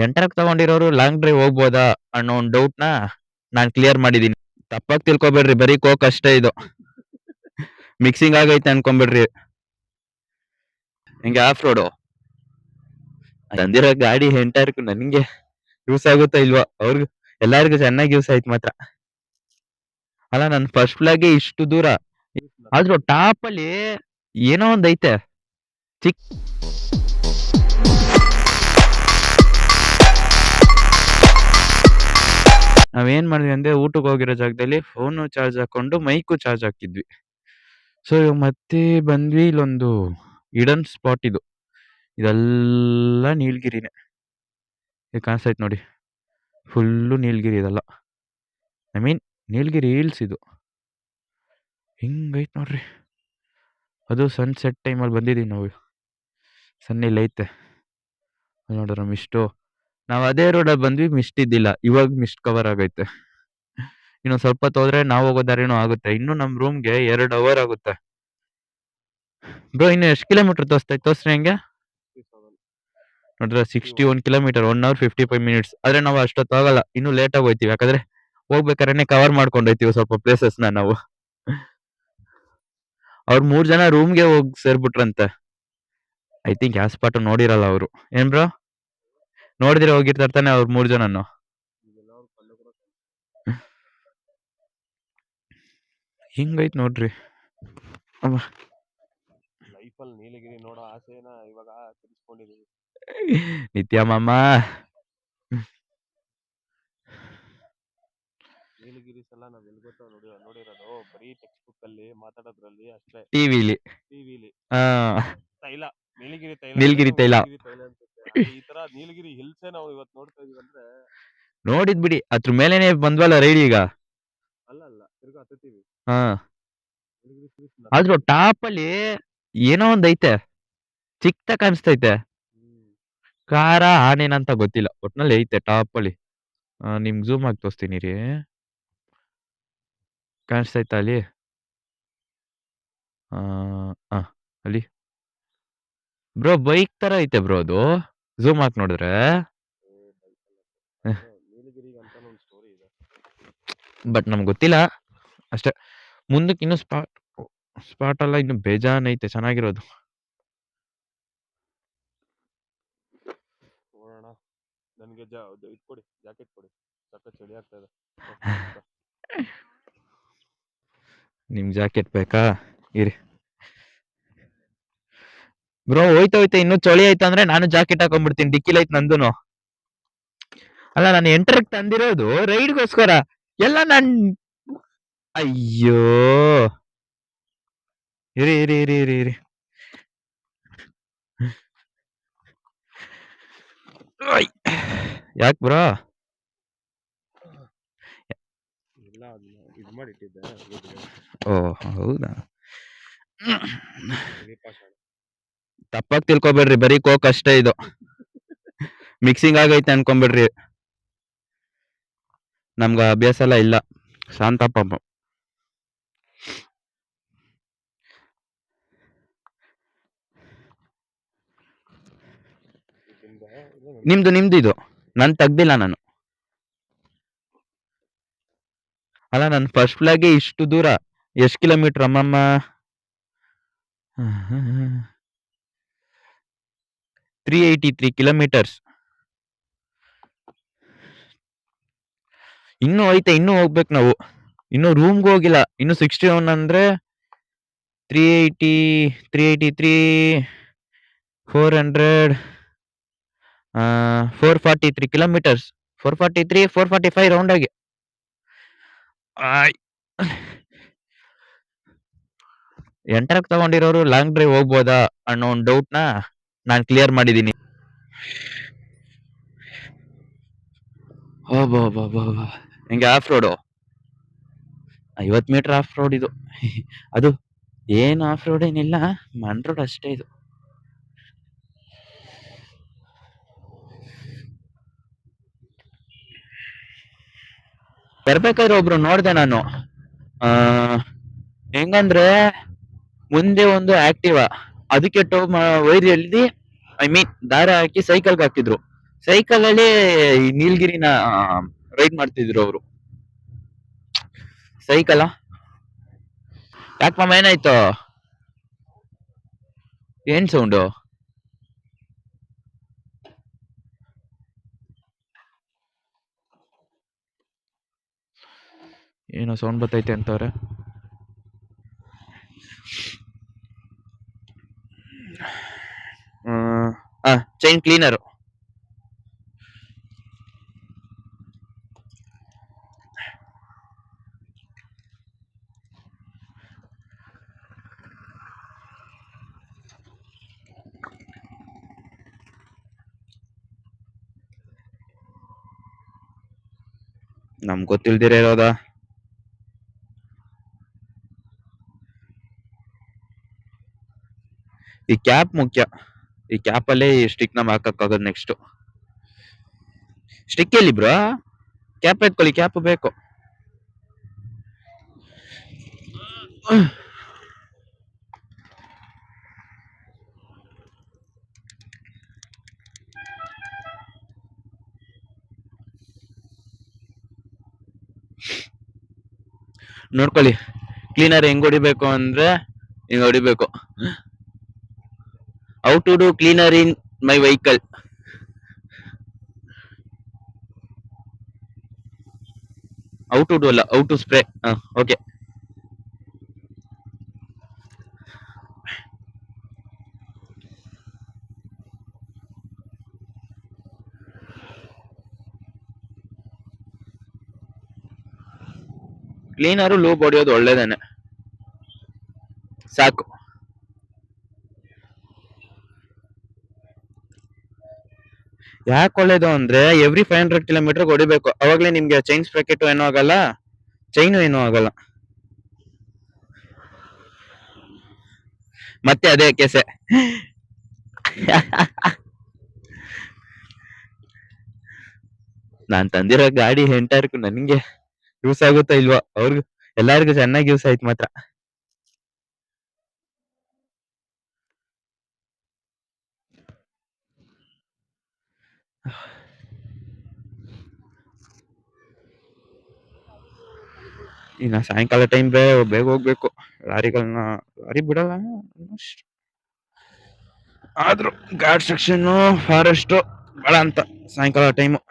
ಎಂಟರಕ್ ತಗೊಂಡಿರೋರು long drive ಹೋಗ್ಬೋದಾ ಅನ್ನೋ ಒಂದು ಡೌಟ್ನ ನಾನು ಕ್ಲಿಯರ್ ಮಾಡಿದೀನಿ. ತಪ್ಪಾಗಿ ತಿಳ್ಕೊಬೇಡ್ರಿ, ಬರೀ ಕೋಕ್ ಅಷ್ಟೇ ಇದು. ಮಿಕ್ಸಿಂಗ್ ಆಗೈತೆ ಅನ್ಕೊಂಬಿಡ್ರಿ. ಹಿಂಗೆ ಆಫ್ ರೋಡು ತಂದಿರೋ ಗಾಡಿ ಎಂಟರ್ಕು ನನಗೆ ಯೂಸ್ ಆಗುತ್ತಾ ಇಲ್ವಾ, ಅವ್ರಿಗೂ ಎಲ್ಲಾರ್ಗು ಚೆನ್ನಾಗಿ ಯೂಸ್ ಆಯ್ತು ಮಾತ್ರ. ಅಲ್ಲ ನನ್ ಫಸ್ಟ್ ಫ್ಲಾಗೆ ಇಷ್ಟು ದೂರ, ಆದ್ರೂ ಟಾಪ್ ಅಲ್ಲಿ ಏನೋ ಒಂದ್ ಐತೆ ಚಿಕ್. ನಾವೇನ್ ಮಾಡಿದ್ವಿ ಅಂದ್ರೆ ಊಟಕ್ಕೆ ಹೋಗಿರೋ ಜಾಗದಲ್ಲಿ ಫೋನು ಚಾರ್ಜ್ ಹಾಕೊಂಡು ಮೈಕು ಚಾರ್ಜ್ ಹಾಕಿದ್ವಿ. ಸೊ ಇವಾಗ ಮತ್ತೆ ಬಂದ್ವಿ, ಇಲ್ಲೊಂದು ಹಿಡನ್ ಸ್ಪಾಟ್ ಇದು. ಇದೆಲ್ಲ ನೀಲಗಿರಿನೇ, ಈಗ ಕಾಣಿಸ್ತೈತೆ ನೋಡಿ, ಫುಲ್ಲು ನೀಲಗಿರಿ ಇದೆಲ್ಲ. ಐ ಮೀನ್ ನೀಲಗಿರಿ ಹಿಲ್ಸ್ ಇದು. ಹಿಂಗೈತೆ ನೋಡ್ರಿ. ಅದು ಸನ್ಸೆಟ್ ಟೈಮಲ್ಲಿ ಬಂದಿದ್ದೀವಿ ನಾವು. ಸನ್ ಇಲ್ಲ ಐತೆ ನೋಡ್ರ ಮಿಸ್ಟು. ನಾವು ಅದೇ ರೋಡಲ್ಲಿ ಬಂದ್ವಿ, ಮಿಸ್ಟ್ ಇದ್ದಿಲ್ಲ. ಇವಾಗ ಮಿಸ್ಟ್ ಕವರ್ ಆಗೈತೆ. ಇನ್ನು ಸ್ವಲ್ಪ ಹೊತ್ತು ಹೋದ್ರೆ ನಾವು ಹೋಗೋ ದಾರಿನೂ ಆಗುತ್ತೆ. ಇನ್ನು ನಮ್ ರೂಮ್ಗೆ 2 ಅವರ್ ಆಗುತ್ತೆ. ಬ್ರೋ ಇನ್ನು ಎಷ್ಟು ಕಿಲೋಮೀಟರ್ ತೋರಿಸ್ರಿ ಹಂಗೆ ನೋಡ್ರೆ 61 ಕಿಲೋಮೀಟರ್, 1 hour 55 minutes. ಆದ್ರೆ ನಾವು ಅಷ್ಟೊತ್ತಾಗಲ್ಲ, ಇನ್ನು ಲೇಟ್ ಆಗಿ ಹೋಯ್ತೀವಿ. ಯಾಕಂದ್ರೆ ಹೋಗ್ಬೇಕಾದ್ರೆ ಕವರ್ ಮಾಡ್ಕೊಂಡು ಹೋಯ್ತೀವಿ ಸ್ವಲ್ಪ ಪ್ಲೇಸಸ್ನ ನಾವು. ಅವ್ರು 3 ಜನ ರೂಮ್ಗೆ ಹೋಗಿ ಸೇರ್ಬಿಟ್ರಂತೆ. ಐ ಥಿಂಕ್ ಯಾವ ಸ್ಪಾಟ್ ನೋಡಿರಲ್ಲ ಅವರು. ಏನ್ ಬ್ರೋ, ನೋಡಿದ್ರೆ ಹೋಗಿರ್ತಾರ ತಾನೆ ಅವ್ರು 3 ಜನನು. ಹಿಂಗೈತ್ ನೋಡ್ರಿ. ಲೈಫಲ್ಲಿ ನೀಲಗಿರಿ ನೋಡೋ ಆಸೆನ ಇವಾಗ ತಿರ್ಸ್ಕೊಂಡಿದೀವಿ. ನಿತ್ಯ ಮಾಮ ನೀಲಗಿರೀಸ್ ಎಲ್ಲ ನಾವ್ ಎಲ್ಲಿ ಗೊತ್ತೋ ನೋಡಿರೋದು ಬರೀ ಟೆಕ್ಸ್ಟ್ ಬುಕ್ ಅಲ್ಲಿ ಮಾತಾಡೋದ್ರಲ್ಲಿ ಅಷ್ಟೇ, ಟಿವಿಲಿ ತೈಲ ನೀಲಗಿರಿ ತೈಲ ನೀಲಗಿರಿ ತೈಲ ಅನ್ಸುತ್ತೆ. ಈ ತರ ನೀಲಗಿರಿ ಹಿಲ್ಸೇ ನಾವು ಇವತ್ತು ನೋಡ್ತಾ ಇದೀವಿ ಅಂದ್ರೆ ನೋಡಿದ್ ಬಿಡಿ. ಅದ್ರ ಮೇಲೆನೆ ಬಂದ್ವಲ್ಲ ರೈಡ್ ಈಗ. ಅಲ್ಲ ತಿರ್ಗಾ ಹತ್ತೀವಿ. ಆದ್ರೂ ಟಾಪ್ ಅಲ್ಲಿ ಏನೋ ಒಂದ್ ಐತೆ, ಚಿಕ್ಕ ಕಾಣಿಸ್ತೈತೆ. ಕಾರ ಆನೇನಂತ ಗೊತ್ತಿಲ್ಲ, ಒಟ್ನಲ್ಲಿ ಐತೆ ಟಾಪ್ ಅಲ್ಲಿ. ನಿಮ್ ಝೂಮ್ ಆಗಿ ತೋರಿಸ್ತೀನಿ ರೀ, ಕಾಣಿಸ್ತೈತ ಅಲ್ಲಿ. ಅಲ್ಲಿ ಬ್ರೋ ಬೈಕ್ ತರ ಐತೆ ಬ್ರೋ ಅದು, ಝೂಮ್ ಹಾಕಿ ನೋಡಿದ್ರೆ. ಬಟ್ ನಮ್ಗೆ ಗೊತ್ತಿಲ್ಲ ಅಷ್ಟೇ. ಮುಂದಕ್ಕೆ ಇನ್ನು ಸ್ಪಾಟ್ ಎಲ್ಲ ಇನ್ನು ಬೇಜಾನ್ ಐತೆ ಚೆನ್ನಾಗಿರೋದು. ನೋಡೋಣ. ನನಗೆ ಇದು ಕೊಡಿ, ಜಾಕೆಟ್ ಕೊಡಿ, ಸಖತ್ ಚಳಿ ಆಗ್ತಾ ಇದೆ. ನಿಮ್ ಜಾಕೆಟ್ ಬೇಕಾ, ಇರಿ ಬ್ರೋ. ಹೋಯ್ತಾ ಇನ್ನು ಚಳಿ ಆಯ್ತು ಅಂದ್ರೆ ನಾನು ಜಾಕೆಟ್ ಹಾಕೊಂಡ್ಬಿಡ್ತೀನಿ, ಡಿಕ್ಕಿಲ್ ಐತ್ ನಂದುನು. ಅಲ್ಲ ನಾನು ಎಂಟರ್ಕ್ ತಂದಿರೋದು ರೈಡ್ಗೋಸ್ಕರ ಎಲ್ಲ. ಅಯ್ಯೋ ಇರಿ ಯಾಕೆ ಬ್ರೋ? ಓ ಹೌದಾ, ತಪ್ಪಾಗಿ ತಿಳ್ಕೊಬೇಡ್ರಿ, ಬರೀ ಕೋಕ್ ಅಷ್ಟೇ ಇದು. ಮಿಕ್ಸಿಂಗ್ ಆಗೈತೆ ಅನ್ಕೊಂಬಿಡ್ರಿ, ನಮ್ಗ ಅಭ್ಯಾಸ ಎಲ್ಲ ಇಲ್ಲ. ಶಾಂತ ಪಾಪ. ನಿಮ್ದು ಇದು ನಾನು ತೆಗ್ದಿಲ್ಲ ನಾನು. ಅಲ್ಲ ನನ್ ಫಸ್ಟ್ ಫ್ಲಾಗೆ ಇಷ್ಟು ದೂರ, ಎಷ್ಟು ಕಿಲೋಮೀಟರ್ ಅಮ್ಮಮ್ಮ? 383 ಕಿಲೋಮೀಟರ್ಸ್. ಇನ್ನೂ ಐತೆ, ಇನ್ನೂ ಹೋಗ್ಬೇಕು ನಾವು. ಇನ್ನು ರೂಮ್ಗೆ ಹೋಗಿಲ್ಲ. ಇನ್ನು 61 ಅಂದ್ರೆ 383 400 443 ಕಿಲೋಮೀಟರ್ಸ್. 443 445 ರೌಂಡ್ ಆಗಿ. ಎಂಟರಕ್ ತಗೊಂಡಿರೋರು ಲಾಂಗ್ ಡ್ರೈವ್ ಹೋಗ್ಬೋದಾ ಅನ್ನೋ ಒಂದು ಡೌಟ್ನ ನಾನು ಕ್ಲಿಯರ್ ಮಾಡಿದೀನಿ. ಹಿಂಗೆ off road 50 metre off road ಇದು. ಅದು ಏನು ಆಫ್ ರೋಡ್ ಏನಿಲ್ಲ, ಮನ್ ರೋಡ್ ಅಷ್ಟೇ ಇದು. ಬರ್ಬೇಕಾದ್ರೆ ಒಬ್ರು ನೋಡ್ದೆ ನಾನು, ಹೆಂಗಂದ್ರೆ ಮುಂದೆ ಒಂದು ಆಕ್ಟಿವಾ, ಅದಕ್ಕೆ ವೈರ್ ಎಳ್ದಿ, ಐ ಮೀನ್ ದಾರ ಹಾಕಿ ಸೈಕಲ್ಗೆ ಹಾಕಿದ್ರು. ಸೈಕಲ್ ಅಲ್ಲಿ ಈ ನೀಲಗಿರಿನ ರೈಡ್ ಮಾಡ್ತಿದ್ರು ಅವರು. ಸೈಕಲ್ ಯಾಕೆ ಮಾಮ ಏನಾಯ್ತು? ಏನ್ ಸೌಂಡು? ಏನೋ ಸೌಂಡ್ ಬರ್ತೈತೆ ಅಂತವ್ರೆ. Chain cleaner. ನಮ್ಗೆ ಗೊತ್ತಿಲ್ದಿರ ಇರೋದಾ? ಈ ಕ್ಯಾಪ್ ಮುಖ್ಯ. ಈ ಕ್ಯಾಪ್ ಅಲ್ಲೇ ಈ ಸ್ಟಿಕ್ ನಮ್ ಹಾಕಕ್ಕಾಗದ್. ನೆಕ್ಸ್ಟ್ ಸ್ಟಿಕ್ ಎಲ್ಲಿ ಬ್ರೋ? ಕ್ಯಾಪ್ ಎತ್ಕೊಳ್ಳಿ, ಕ್ಯಾಪ್ ಬೇಕು. ನೋಡ್ಕೊಳ್ಳಿ, ಕ್ಲೀನರ್ ಹೆಂಗ್ ಹೊಡಿಬೇಕು ಅಂದ್ರೆ ಹಿಂಗ್ ಹೊಡಿಬೇಕು. How to do cleaner in my vehicle. How to do ಅಲ್ಲ, how to spray. Okay. Cleaner lube ಹೊಡಿಯೋದು ಒಳ್ಳೇದೇನೆ, ಸಾಕು. ಯಾಕೆ ಒಳ್ಳೇದು ಅಂದ್ರೆ ಎವ್ರಿ 500 ಕಿಲೋಮೀಟರ್ ಹೊಡಿಬೇಕು. ಅವಾಗ್ಲೇ ನಿಮ್ಗೆ ಚೈನ್ ಸ್ಪ್ರಾಕೆಟ್ ಏನೂ ಆಗಲ್ಲ, ಚೈನು ಏನೂ ಆಗಲ್ಲ. ಮತ್ತೆ ಅದೇ ಕೆಸೆ. ನಾನ್ ತಂದಿರೋ ಗಾಡಿ ಎಂಟರ್ಕು ನನ್ಗೆ ಯೂಸ್ ಆಗುತ್ತಾ ಇಲ್ವಾ? ಅವ್ರಿಗೂ ಎಲ್ಲಾರ್ಗು ಚೆನ್ನಾಗಿ ಯೂಸ್ ಆಯ್ತು ಮಾತ್ರ. ಇನ್ನ ಸಾಯಂಕಾಲ ಟೈಮ್ ಬೇಗ ಹೋಗ್ಬೇಕು. ಲಾರಿ ಬಿಡಲ್ಲ almost. ಆದ್ರೂ ಘಾಟ್ ಸೆಕ್ಷನ್ ಫಾರೆಸ್ಟ್ ಬೇಡ ಅಂತ ಸಾಯಂಕಾಲ ಟೈಮು.